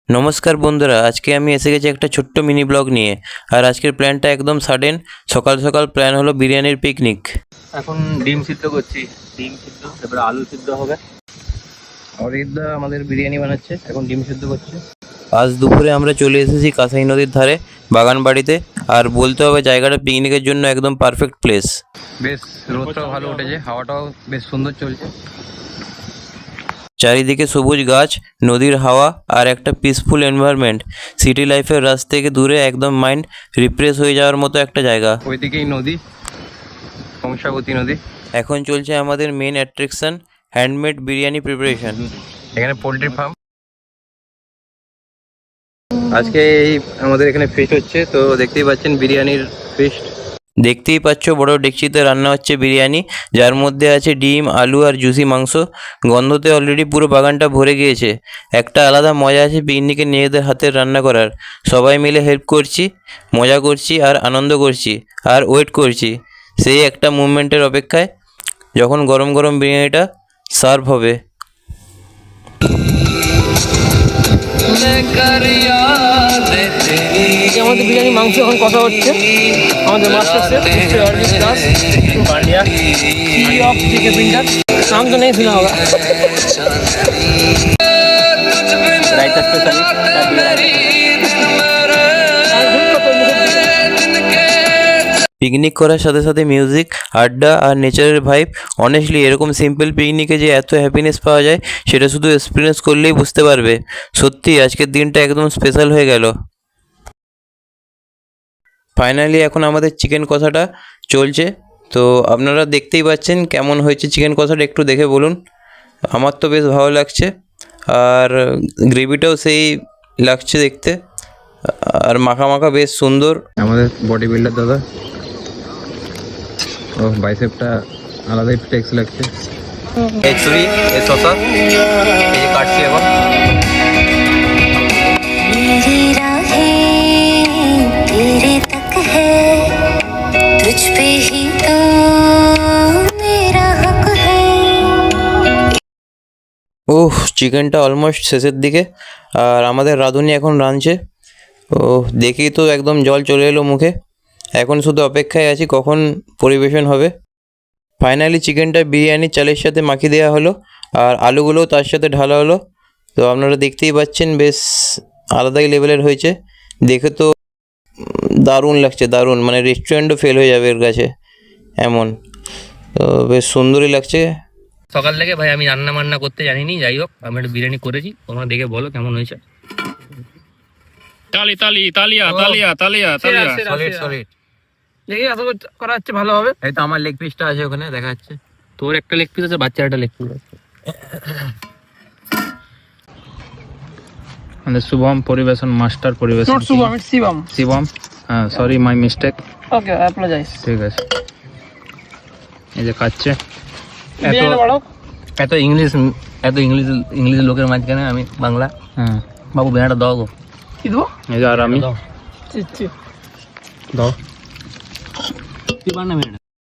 নমস্কার বন্ধুরা, আজকে আমি এসে গেছি একটা ছোট্ট মিনি ব্লগ নিয়ে। আর আজকের প্ল্যানটা একদম সাডেন। সকাল সকাল প্ল্যান হলো বিরিয়ানির পিকনিক। এখন ডিম সিদ্ধ করছি, ডিম সিদ্ধ, তারপরে আলু সিদ্ধ হবে। অরিদা আমাদের বিরিয়ানি বানাচ্ছে, এখন ডিম সিদ্ধ করছে। আজ দুপুরে আমরা চলে এসেছি কাঁসাই নদীর ধারে বাগান বাড়িতে। আর বলতে হবে জায়গাটা পিকনিকের জন্য একদম পারফেক্ট প্লেস। বেশ রোদটাও ভালো উঠেছে, হাওয়াটাও বেশ সুন্দর চলছে। চারিদিকে সবুজ গাছ, নদীর হাওয়া আর একটা পিসফুল এনভায়রনমেন্ট। সিটি লাইফের রাশ থেকে দূরে একদম মাইন্ড রিফ্রেশ হয়ে যাওয়ার মতো একটা জায়গা। ওইদিকেই নদী, কংসাবতী নদী। এখন চলছে আমাদের main attraction, handmade biryani preparation. এখানে পোলট্রি ফার্ম। আজকে আমাদের এখানে ফিস্ট হচ্ছে, তো দেখতেই পাচ্ছেন বিরিয়ানির ফিস্ট। দেখতেই পাচ্ছ বড় ডেকচিতে রান্না হচ্ছে বিরিয়ানি, যার মধ্যে আছে ডিম, আলু আর জুসি মাংস। গন্ধতে অলরেডি পুরো বাগানটা ভরে গিয়েছে। একটা আলাদা মজা আছে পিকনিকে নিজেদের হাতের রান্না করার। সবাই মিলে হেল্প করছি, মজা করছি আর আনন্দ করছি আর ওয়েট করছি সেই একটা মুভমেন্টের অপেক্ষায়, যখন গরম গরম বিরিয়ানিটা সার্ভ হবে। আমাদের বিরিয়ানি মাংস এখন কষা হচ্ছে। আমাদের master chef mister Arabinda Das Pandya, he of TK printer. নাম তো নেই শোনা होगा। রাইতা স্পেশালিস্ট। পিকনিক করার সাথে সাথে মিউজিক, আড্ডা আর নেচারের ভাইব। অনেস্টলি এরকম সিম্পল পিকনিকে যে এত হ্যাপিনেস পাওয়া যায় সেটা শুধু এক্সপিরিয়েন্স করলেই বুঝতে পারবে। সত্যি আজকের দিনটা একদম স্পেশাল হয়ে গেল। ফাইনালি এখন আমাদের চিকেন কষাটা চলছে, তো আপনারা দেখতেই পাচ্ছেন কেমন হয়েছে চিকেন কষাটা, একটু দেখে বলুন। আমার তো বেশ ভালো লাগছে, আর গ্রেভিটাও সেই লাগছে দেখতে, আর মাখা মাখা বেশ সুন্দর। আমাদের বডি বিল্ডার দাদা, ও বাইসেপটা আলাদাই ফ্লেক্স লাগছে। এই ছুরি, এই শসা, এই যে কাটছি এখন। मेरी राहें तेरे तक है, तुझ पे ही तो मेरा हक है। ওহ, চিকেনটা অলমোস্ট শেষের দিকে, আর আমাদের রাঁধুনি এখন রাঁধছে। ওহ, দেখেই তো একদম জল চলে এলো মুখে। এখন শুধু অপেক্ষায় আছি কখন পরিবেশন হবে। ফাইনালি চিকেনটা বিরিয়ানির চালের সাথে মাখিয়ে দেওয়া হলো, আর আলুগুলোও তার সাথে ঢালা হলো। তো আপনারা দেখতেই পাচ্ছেন বেশ আলাদাই লেভেলের হয়েছে। দেখে তো দারুণ লাগছে, দারুণ, মানে রেস্টুরেন্টও ফেল হয়ে যাবে এর কাছে এমন। তো বেশ সুন্দরই লাগছে। সকাল থেকে ভাই আমি রান্না বান্না করতে জানিনি, যাই হোক আমি একটা বিরিয়ানি করেছি, তোমরা দেখে বলো কেমন হয়েছে। তালি তালি তালিয়া তালিয়া তালিয়া তালিয়া সলিড সলিড। দেখি আশা করা হচ্ছে ভালো হবে। এই তো আমার লেগ পিসটা আছে ওখানে, দেখা যাচ্ছে। তোর একটা লেগ পিস আছে, বাচ্চার একটা লেগ পিস আছে। আমাদের শুভম পরিবেশন মাস্টার পরিবেশন। Not Shubham, it's Shivam. শিবম, হ্যাঁ sorry my mistake. Okay, apologise. ঠিক আছে, এই যে খাচ্ছে। বিরিয়ানি বড় এত ইংলিশ ইংলিশ লোকের মাঝখানে আমি বাংলা। হ্যাঁ বাবু বিরিয়ানিটা দাও গো। কি দেবো? এই যে আর আমি চিচ্ছি দাও। কি বানাবে?